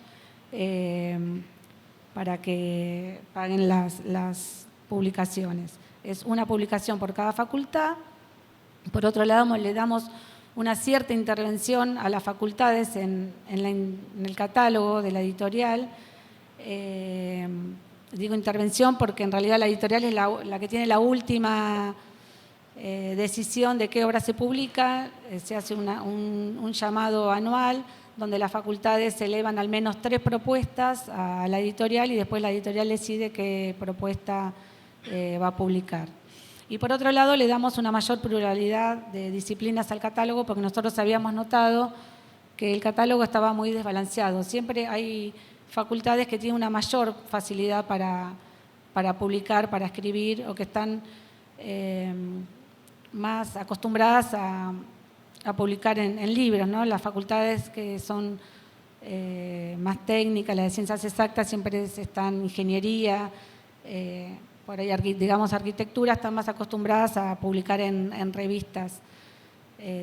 para que paguen las publicaciones. Es una publicación por cada facultad. Por otro lado, le damos una cierta intervención a las facultades en el catálogo de la editorial. Digo intervención porque en realidad la editorial es la que tiene la última decisión de qué obra se publica. Se hace un llamado anual donde las facultades elevan al menos 3 propuestas a la editorial y después la editorial decide qué propuesta va a publicar. Y por otro lado le damos una mayor pluralidad de disciplinas al catálogo porque nosotros habíamos notado que el catálogo estaba muy desbalanceado. Siempre hay facultades que tienen una mayor facilidad para publicar, para escribir o que están más acostumbradas a publicar en libros, ¿no? Las facultades que son más técnicas, las de ciencias exactas, siempre están ingeniería, por ahí, digamos, arquitectura, están más acostumbradas a publicar en revistas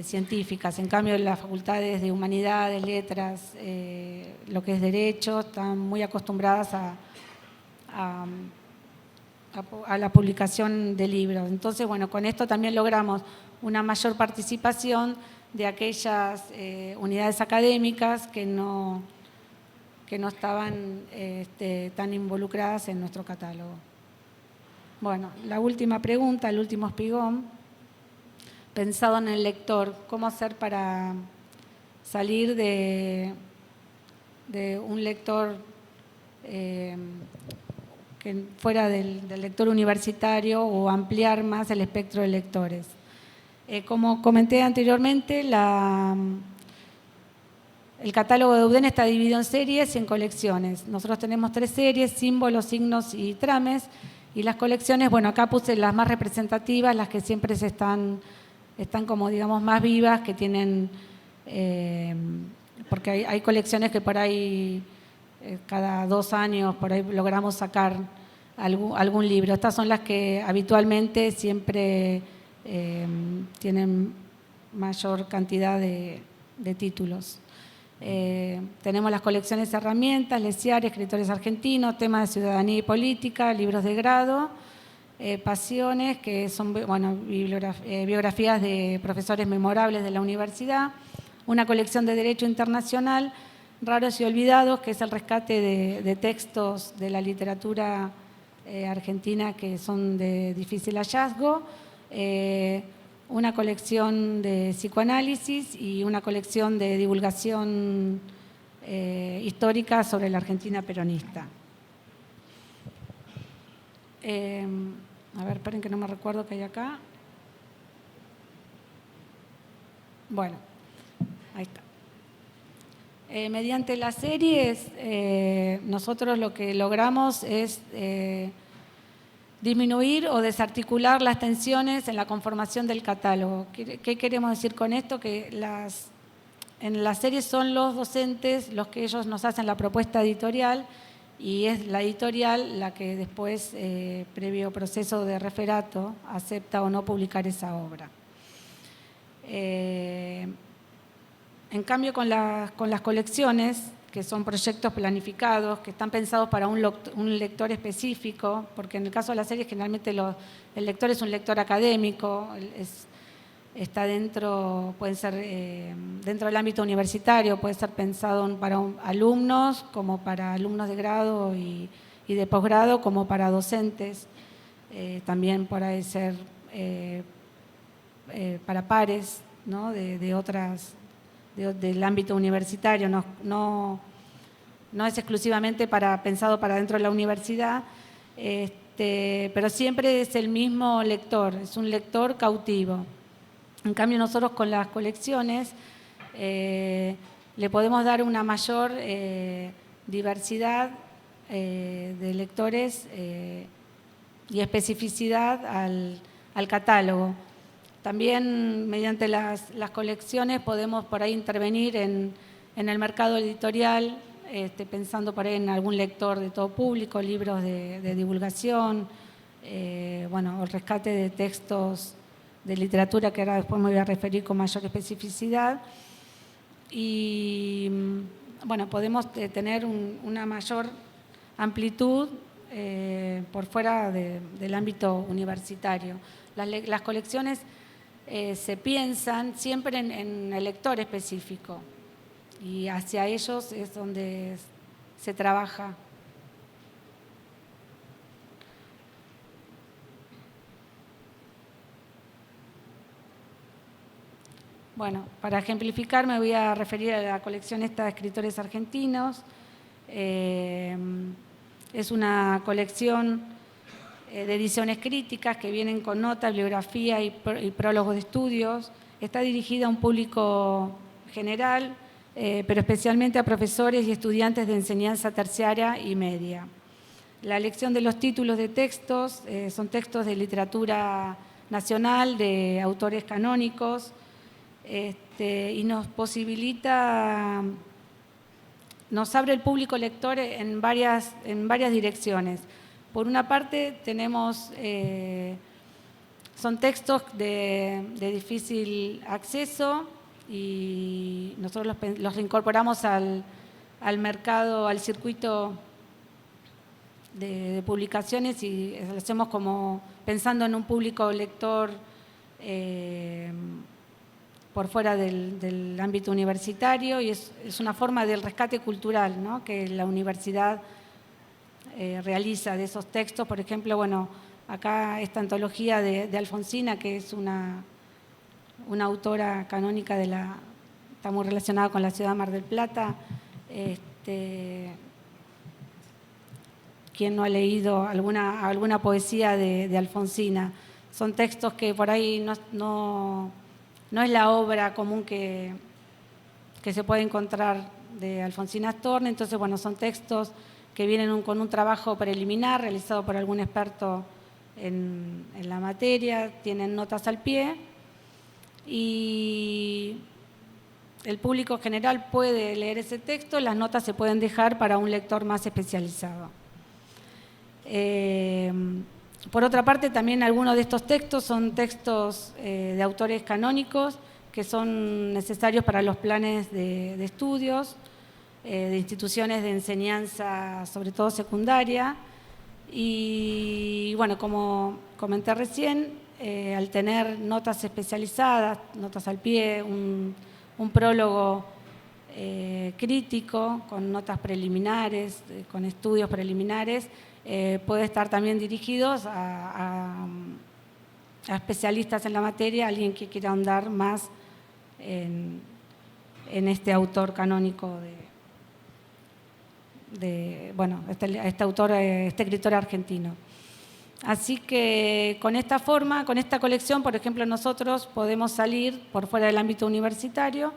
científicas. En cambio, las facultades de humanidades, letras, lo que es derecho, están muy acostumbradas a la publicación de libros. Entonces, bueno, con esto también logramos una mayor participación de aquellas unidades académicas que no estaban tan involucradas en nuestro catálogo. Bueno, la última pregunta, el último espigón, pensado en el lector, ¿cómo hacer para salir de un lector que fuera del lector universitario o ampliar más el espectro de lectores? Como comenté anteriormente, el catálogo de UDEN está dividido en series y en colecciones. Nosotros tenemos 3 series, símbolos, signos y trames. Y las colecciones, bueno, acá puse las más representativas, las que siempre están como, digamos, más vivas, que tienen, porque hay colecciones que por ahí cada 2 años por ahí logramos sacar algún libro. Estas son las que habitualmente siempre tienen mayor cantidad de títulos. Tenemos las colecciones herramientas, Leciar, escritores argentinos, temas de ciudadanía y política, libros de grado, pasiones, que son biografías de profesores memorables de la universidad, una colección de derecho internacional, raros y olvidados, que es el rescate de textos de la literatura argentina que son de difícil hallazgo, una colección de psicoanálisis y una colección de divulgación histórica sobre la Argentina peronista. A ver, esperen que no me recuerdo qué hay acá. Bueno, ahí está. Mediante las series, nosotros lo que logramos es disminuir o desarticular las tensiones en la conformación del catálogo. ¿Qué queremos decir con esto? Que en las series son los docentes los que ellos nos hacen la propuesta editorial y es la editorial la que después, previo proceso de referato, acepta o no publicar esa obra. En cambio, con las colecciones, que son proyectos planificados, que están pensados para un lector específico, porque en el caso de las series generalmente el lector es un lector académico, está dentro, puede ser dentro del ámbito universitario, puede ser pensado para alumnos, como para alumnos de grado y de posgrado, como para docentes, también puede ser para pares, ¿no? Del ámbito universitario, no es exclusivamente pensado para dentro de la universidad, pero siempre es el mismo lector, es un lector cautivo. En cambio, nosotros con las colecciones le podemos dar una mayor diversidad de lectores y especificidad al catálogo. También mediante las colecciones podemos por ahí intervenir en el mercado editorial, pensando por ahí en algún lector de todo público, libros de divulgación, el rescate de textos de literatura, que ahora después me voy a referir con mayor especificidad. Y podemos tener una mayor amplitud por fuera del ámbito universitario. Las colecciones se piensan siempre en el lector específico y hacia ellos es donde se trabaja. Bueno, para ejemplificar me voy a referir a la colección esta de escritores argentinos. Es una colección de ediciones críticas que vienen con notas, bibliografía y prólogos de estudios. Está dirigida a un público general, pero especialmente a profesores y estudiantes de enseñanza terciaria y media. La elección de los títulos de textos son textos de literatura nacional, de autores canónicos, y nos posibilita, nos abre el público lector en varias direcciones. Por una parte tenemos, son textos de difícil acceso y nosotros los reincorporamos al mercado, al circuito de publicaciones y lo hacemos como pensando en un público lector por fuera del ámbito universitario y es una forma del rescate cultural, ¿no? Que la universidad realiza de esos textos. Por ejemplo, acá esta antología de Alfonsina, que es una autora canónica está muy relacionada con la ciudad de Mar del Plata. ¿Quién no ha leído alguna poesía de Alfonsina? Son textos que por ahí no es la obra común que se puede encontrar de Alfonsina Storni. Entonces, son textos que vienen con un trabajo preliminar realizado por algún experto en la materia, tienen notas al pie y el público general puede leer ese texto, las notas se pueden dejar para un lector más especializado. Por otra parte, también algunos de estos textos son textos de autores canónicos que son necesarios para los planes de estudios, de instituciones de enseñanza, sobre todo secundaria. Y como comenté recién, al tener notas especializadas, notas al pie, un prólogo crítico con notas preliminares, con estudios preliminares, puede estar también dirigidos a especialistas en la materia, alguien que quiera ahondar más en este autor canónico este escritor argentino. Así que con esta forma, con esta colección, por ejemplo, nosotros podemos salir por fuera del ámbito universitario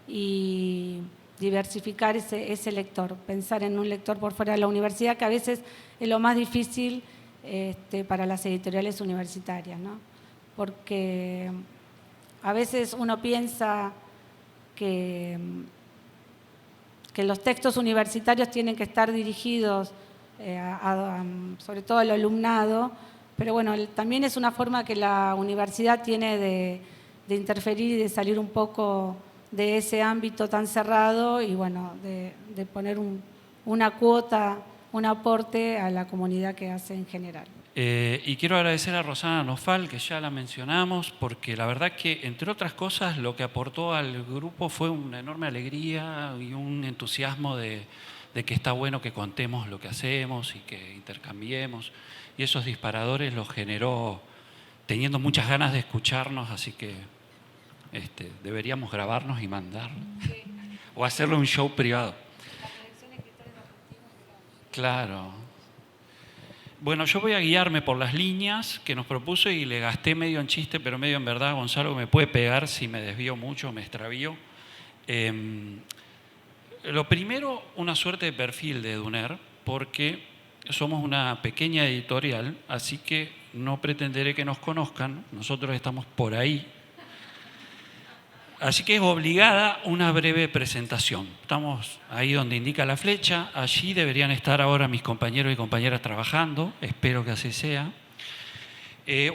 y diversificar ese lector, pensar en un lector por fuera de la universidad, que a veces es lo más difícil para las editoriales universitarias, ¿no? Porque a veces uno piensa que los textos universitarios tienen que estar dirigidos sobre todo al alumnado, pero bueno, también es una forma que la universidad tiene de interferir y de salir un poco de ese ámbito tan cerrado y bueno, de poner una cuota, un aporte a la comunidad que hace en general. Y quiero agradecer a Rosana Nofal, que ya la mencionamos, porque la verdad que, entre otras cosas, lo que aportó al grupo fue una enorme alegría y un entusiasmo de que está bueno que contemos lo que hacemos y que intercambiemos. Y esos disparadores los generó teniendo muchas ganas de escucharnos, así que deberíamos grabarnos y mandarlo. Sí. O hacerle un show privado. Claro. Bueno, yo voy a guiarme por las líneas que nos propuso y le gasté medio en chiste, pero medio en verdad. Gonzalo me puede pegar si me desvío mucho, me extravío. Lo primero, una suerte de perfil de EDUNER, porque somos una pequeña editorial, así que no pretenderé que nos conozcan, nosotros estamos por ahí. Así que es obligada una breve presentación. Estamos ahí donde indica la flecha, allí deberían estar ahora mis compañeros y compañeras trabajando, espero que así sea.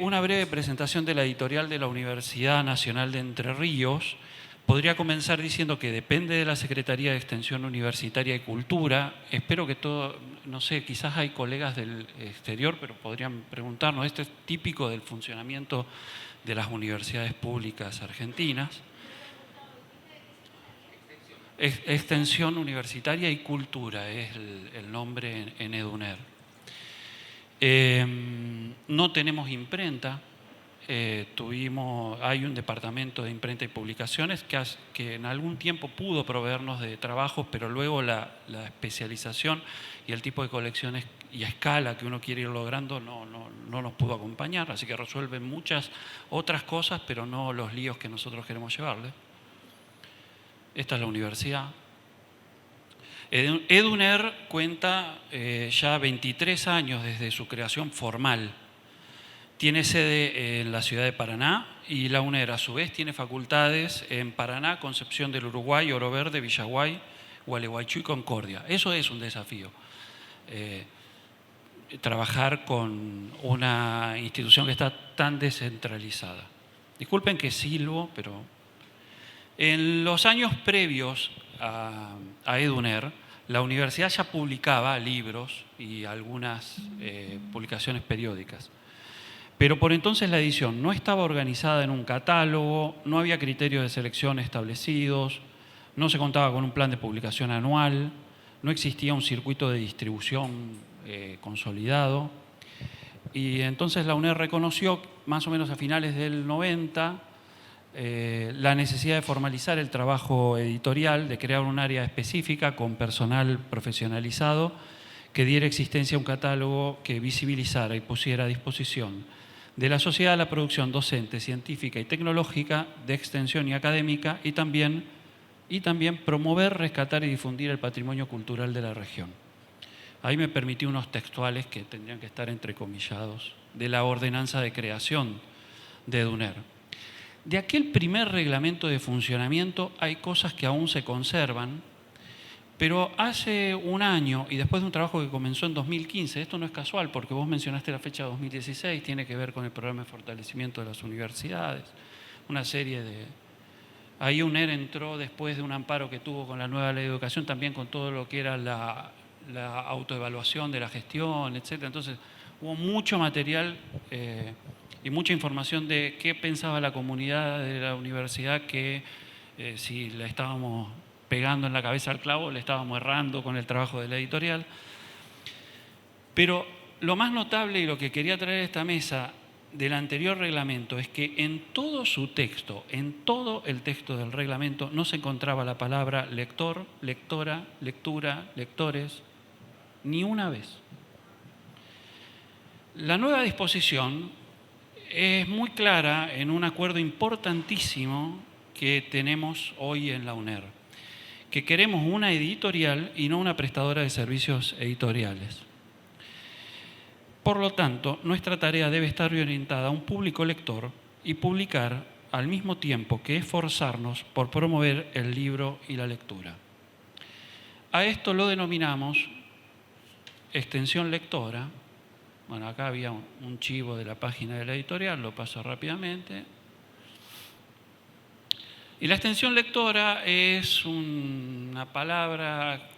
Una breve presentación de la editorial de la Universidad Nacional de Entre Ríos. Podría comenzar diciendo que depende de la Secretaría de Extensión Universitaria y Cultura. Espero que todo, no sé, quizás hay colegas del exterior, pero podrían preguntarnos. Esto es típico del funcionamiento de las universidades públicas argentinas. Extensión Universitaria y Cultura es el nombre en EDUNER. No tenemos imprenta. Hay un departamento de imprenta y publicaciones que en algún tiempo pudo proveernos de trabajos, pero luego la especialización y el tipo de colecciones y a escala que uno quiere ir logrando no nos pudo acompañar, así que resuelven muchas otras cosas, pero no los líos que nosotros queremos llevarle. Esta es la universidad. EDUNER cuenta ya 23 años desde su creación formal. Tiene sede en la ciudad de Paraná y la UNER a su vez tiene facultades en Paraná, Concepción del Uruguay, Oro Verde, Villaguay, Gualeguaychú y Concordia. Eso es un desafío. Trabajar con una institución que está tan descentralizada. Disculpen que silbo, pero en los años previos a EDUNER, la universidad ya publicaba libros y algunas publicaciones periódicas. Pero por entonces la edición no estaba organizada en un catálogo, no había criterios de selección establecidos, no se contaba con un plan de publicación anual, no existía un circuito de distribución consolidado. Y entonces la UNER reconoció, más o menos a finales del 90, la necesidad de formalizar el trabajo editorial, de crear un área específica con personal profesionalizado que diera existencia a un catálogo que visibilizara y pusiera a disposición de la sociedad la producción docente, científica y tecnológica, de extensión y académica, y también promover, rescatar y difundir el patrimonio cultural de la región. Ahí me permití unos textuales que tendrían que estar entrecomillados, de la ordenanza de creación de EDUNER. De aquel primer reglamento de funcionamiento hay cosas que aún se conservan, pero hace un año, y después de un trabajo que comenzó en 2015, esto no es casual porque vos mencionaste la fecha 2016, tiene que ver con el programa de fortalecimiento de las universidades, una serie de... Ahí UNER entró después de un amparo que tuvo con la nueva ley de educación, también con todo lo que era la autoevaluación de la gestión, etc. Entonces hubo mucho material y mucha información de qué pensaba la comunidad de la universidad, que si le estábamos pegando en la cabeza al clavo, le estábamos errando con el trabajo de la editorial. Pero lo más notable y lo que quería traer a esta mesa del anterior reglamento es que en todo su texto, en todo el texto del reglamento, no se encontraba la palabra lector, lectora, lectura, lectores, ni una vez. La nueva disposición es muy clara en un acuerdo importantísimo que tenemos hoy en la UNER, que queremos una editorial y no una prestadora de servicios editoriales. Por lo tanto, nuestra tarea debe estar orientada a un público lector y publicar al mismo tiempo que esforzarnos por promover el libro y la lectura. A esto lo denominamos extensión lectora. Bueno, acá había un chivo de la página de la editorial, lo paso rápidamente. Y la extensión lectora es una palabra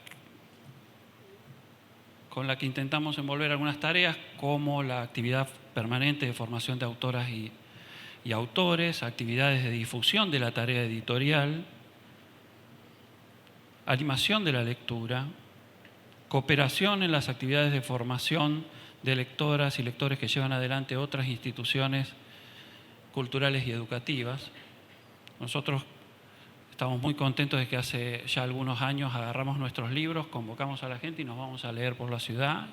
con la que intentamos envolver algunas tareas, como la actividad permanente de formación de autoras y autores, actividades de difusión de la tarea editorial, animación de la lectura, cooperación en las actividades de formación de lectoras y lectores que llevan adelante otras instituciones culturales y educativas. Nosotros estamos muy contentos de que hace ya algunos años agarramos nuestros libros, convocamos a la gente y nos vamos a leer por la ciudad,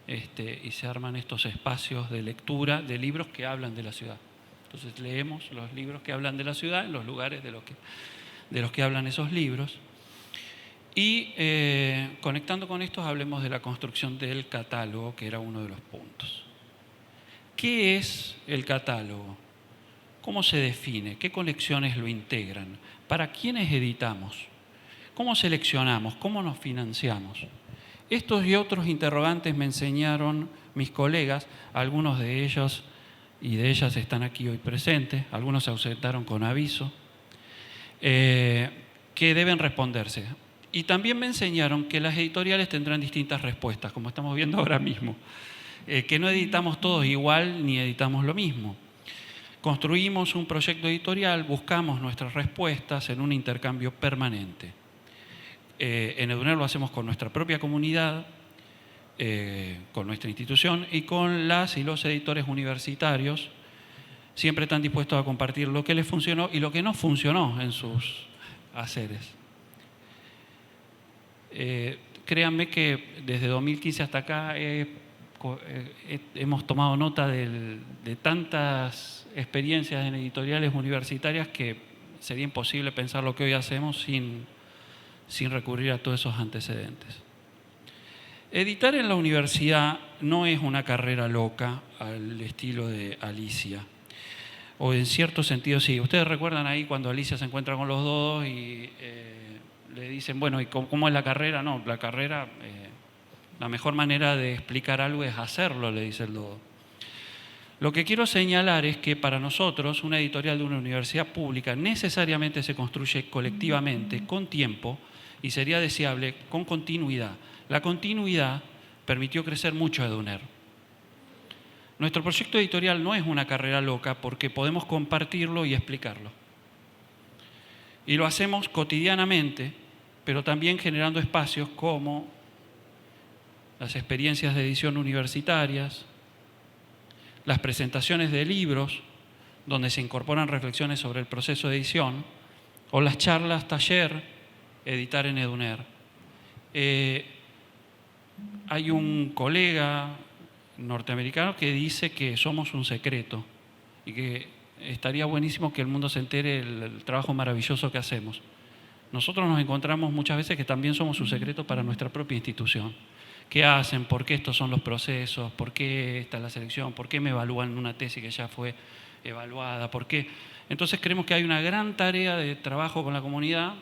y se arman estos espacios de lectura de libros que hablan de la ciudad. Entonces leemos los libros que hablan de la ciudad en los lugares de los que hablan esos libros. Y conectando con estos, hablemos de la construcción del catálogo, que era uno de los puntos. ¿Qué es el catálogo? ¿Cómo se define? ¿Qué colecciones lo integran? ¿Para quiénes editamos? ¿Cómo seleccionamos? ¿Cómo nos financiamos? Estos y otros interrogantes me enseñaron mis colegas, algunos de ellos y de ellas están aquí hoy presentes, algunos se ausentaron con aviso, que deben responderse. Y también me enseñaron que las editoriales tendrán distintas respuestas, como estamos viendo ahora mismo, que no editamos todos igual ni editamos lo mismo. Construimos un proyecto editorial, buscamos nuestras respuestas en un intercambio permanente. En EDUNER lo hacemos con nuestra propia comunidad, con nuestra institución y con las y los editores universitarios. Siempre están dispuestos a compartir lo que les funcionó y lo que no funcionó en sus haceres. Créanme que desde 2015 hasta acá hemos tomado nota de tantas experiencias en editoriales universitarias que sería imposible pensar lo que hoy hacemos sin recurrir a todos esos antecedentes. Editar en la universidad no es una carrera loca al estilo de Alicia, o en cierto sentido sí. Ustedes recuerdan ahí cuando Alicia se encuentra con los dos y le dicen, bueno, ¿y cómo es la carrera? No, la carrera, la mejor manera de explicar algo es hacerlo, le dice el dodo. Lo que quiero señalar es que para nosotros una editorial de una universidad pública necesariamente se construye colectivamente, con tiempo, y sería deseable con continuidad. La continuidad permitió crecer mucho a EDUNER. Nuestro proyecto editorial no es una carrera loca porque podemos compartirlo y explicarlo. Y lo hacemos cotidianamente, pero también generando espacios como las experiencias de edición universitarias, las presentaciones de libros, donde se incorporan reflexiones sobre el proceso de edición, o las charlas taller, editar en EDUNER. Hay un colega norteamericano que dice que somos un secreto y que estaría buenísimo que el mundo se entere del trabajo maravilloso que hacemos. Nosotros nos encontramos muchas veces que también somos un secreto para nuestra propia institución. ¿Qué hacen? ¿Por qué estos son los procesos? ¿Por qué esta es la selección? ¿Por qué me evalúan una tesis que ya fue evaluada? ¿Por qué? Entonces creemos que hay una gran tarea de trabajo con la comunidad,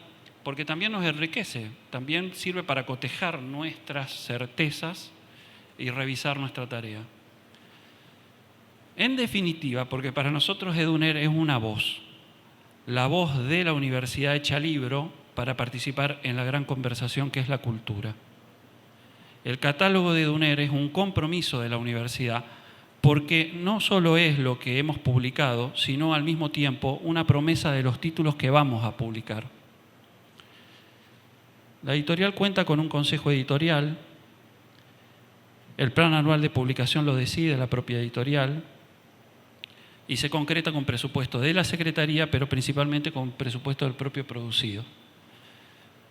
porque también nos enriquece, también sirve para cotejar nuestras certezas y revisar nuestra tarea. En definitiva, porque para nosotros EDUNER es una voz, la voz de la universidad hecha libro para participar en la gran conversación que es la cultura. El catálogo de EDUNER es un compromiso de la universidad porque no solo es lo que hemos publicado, sino al mismo tiempo una promesa de los títulos que vamos a publicar. La editorial cuenta con un consejo editorial, el plan anual de publicación lo decide la propia editorial y se concreta con presupuesto de la Secretaría, pero principalmente con presupuesto del propio producido.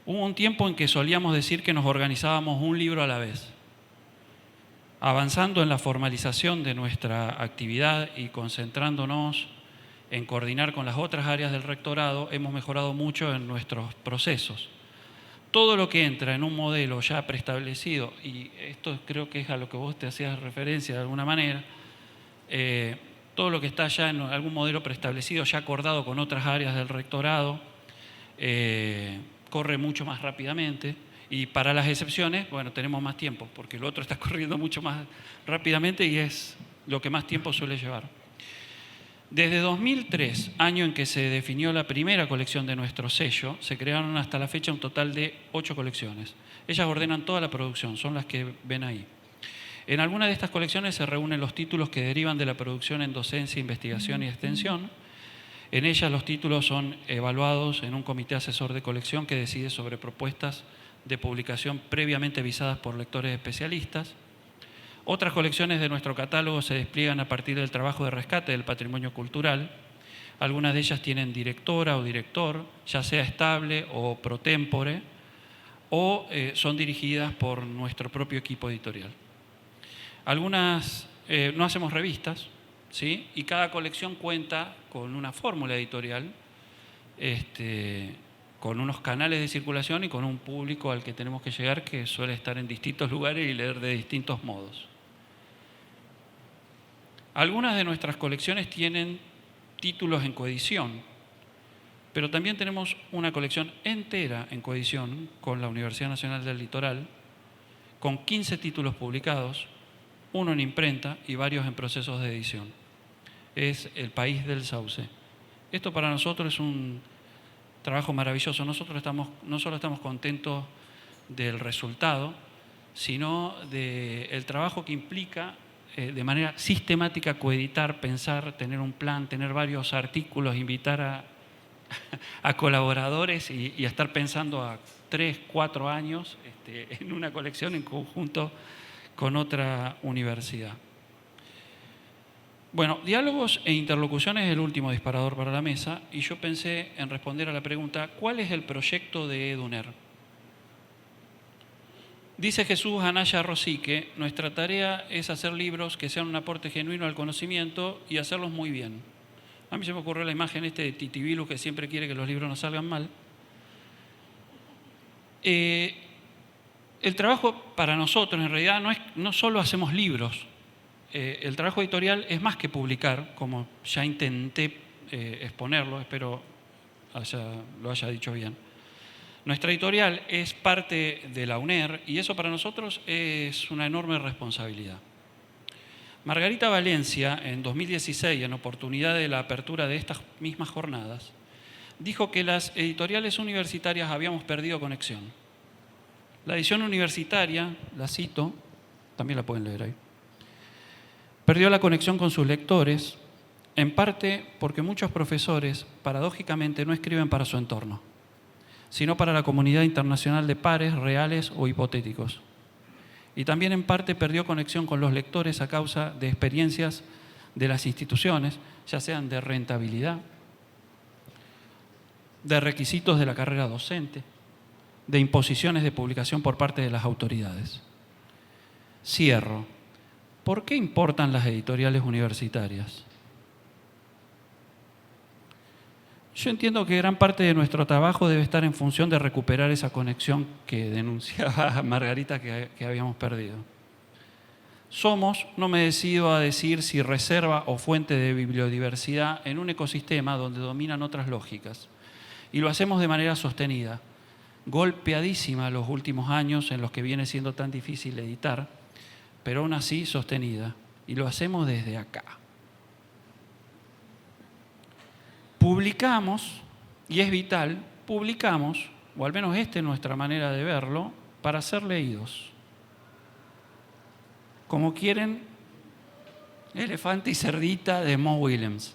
Hubo un tiempo en que solíamos decir que nos organizábamos un libro a la vez. Avanzando en la formalización de nuestra actividad y concentrándonos en coordinar con las otras áreas del rectorado, hemos mejorado mucho en nuestros procesos. todo lo que entra en un modelo ya preestablecido, y esto creo que es a lo que vos te hacías referencia de alguna manera, todo lo que está ya en algún modelo preestablecido, ya acordado con otras áreas del rectorado, corre mucho más rápidamente. Y para las excepciones, bueno, tenemos más tiempo, porque el otro está corriendo mucho más rápidamente y es lo que más tiempo suele llevar. Desde 2003, año en que se definió la primera colección de nuestro sello, se crearon hasta la fecha un total de 8 colecciones. Ellas ordenan toda la producción, son las que ven ahí. En algunas de estas colecciones se reúnen los títulos que derivan de la producción en docencia, investigación y extensión. En ellas los títulos son evaluados en un comité asesor de colección que decide sobre propuestas de publicación previamente visadas por lectores especialistas. Otras colecciones de nuestro catálogo se despliegan a partir del trabajo de rescate del patrimonio cultural. Algunas de ellas tienen directora o director, ya sea estable o pro tempore, o son dirigidas por nuestro propio equipo editorial. Algunas no hacemos revistas, ¿sí? Y cada colección cuenta con una fórmula editorial, con unos canales de circulación y con un público al que tenemos que llegar que suele estar en distintos lugares y leer de distintos modos. Algunas de nuestras colecciones tienen títulos en coedición, pero también tenemos una colección entera en coedición con la Universidad Nacional del Litoral, con 15 títulos publicados, uno en imprenta y varios en procesos de edición. Es El País del Sauce. Esto para nosotros es un trabajo maravilloso. Nosotros no solo estamos contentos del resultado, sino del trabajo que implica de manera sistemática coeditar, pensar, tener un plan, tener varios artículos, invitar a colaboradores y a estar pensando a 3, 4 años en una colección en conjunto con otra universidad. Bueno, diálogos e interlocuciones es el último disparador para la mesa y yo pensé en responder a la pregunta ¿cuál es el proyecto de EduNer? Dice Jesús Anaya Rosique, nuestra tarea es hacer libros que sean un aporte genuino al conocimiento y hacerlos muy bien. A mí se me ocurrió la imagen de Titibilus que siempre quiere que los libros no salgan mal. El trabajo para nosotros en realidad no solo hacemos libros. El trabajo editorial es más que publicar, como ya intenté exponerlo, espero lo haya dicho bien. Nuestra editorial es parte de la UNER y eso para nosotros es una enorme responsabilidad. Margarita Valencia, en 2016, en oportunidad de la apertura de estas mismas jornadas, dijo que las editoriales universitarias habíamos perdido conexión. La edición universitaria, la cito, también la pueden leer ahí, perdió la conexión con sus lectores, en parte porque muchos profesores, paradójicamente, no escriben para su entorno, sino para la comunidad internacional de pares reales o hipotéticos. Y también en parte perdió conexión con los lectores a causa de experiencias de las instituciones, ya sean de rentabilidad, de requisitos de la carrera docente, de imposiciones de publicación por parte de las autoridades. Cierro. ¿Por qué importan las editoriales universitarias? Yo entiendo que gran parte de nuestro trabajo debe estar en función de recuperar esa conexión que denunciaba Margarita que habíamos perdido. Somos, no me decido a decir si reserva o fuente de bibliodiversidad en un ecosistema donde dominan otras lógicas. Y lo hacemos de manera sostenida, golpeadísima los últimos años en los que viene siendo tan difícil editar, pero aún así sostenida. Y lo hacemos desde acá. Publicamos, y es vital, publicamos, o al menos esta es nuestra manera de verlo, para ser leídos. Como quieren, Elefante y Cerdita de Mo Willems.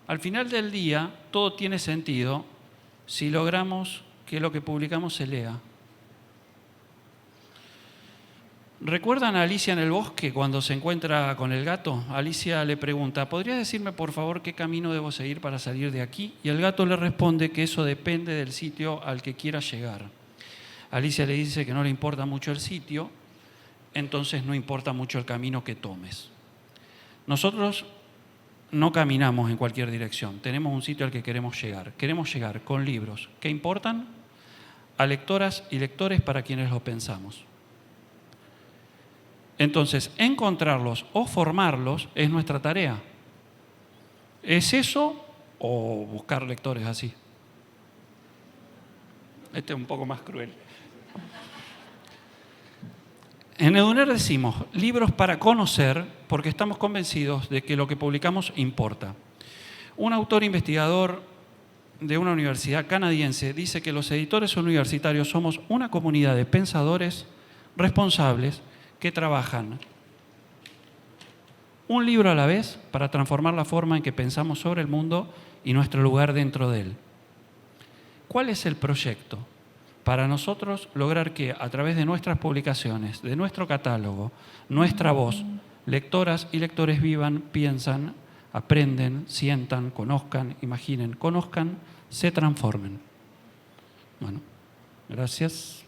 Al final del día, todo tiene sentido si logramos que lo que publicamos se lea. ¿Recuerdan a Alicia en el bosque cuando se encuentra con el gato? Alicia le pregunta, ¿podrías decirme por favor qué camino debo seguir para salir de aquí? Y el gato le responde que eso depende del sitio al que quiera llegar. Alicia le dice que no le importa mucho el sitio, entonces no importa mucho el camino que tomes. Nosotros no caminamos en cualquier dirección, tenemos un sitio al que queremos llegar. Queremos llegar con libros que importan a lectoras y lectores para quienes lo pensamos. Entonces, encontrarlos o formarlos es nuestra tarea. ¿Es eso o buscar lectores así? Este es un poco más cruel. En Eduner decimos libros para conocer porque estamos convencidos de que lo que publicamos importa. Un autor investigador de una universidad canadiense dice que los editores universitarios somos una comunidad de pensadores responsables que trabajan un libro a la vez para transformar la forma en que pensamos sobre el mundo y nuestro lugar dentro de él. ¿Cuál es el proyecto? Para nosotros lograr que a través de nuestras publicaciones, de nuestro catálogo, nuestra voz, lectoras y lectores vivan, piensan, aprenden, sientan, conozcan, imaginen, conozcan, se transformen. Bueno, gracias.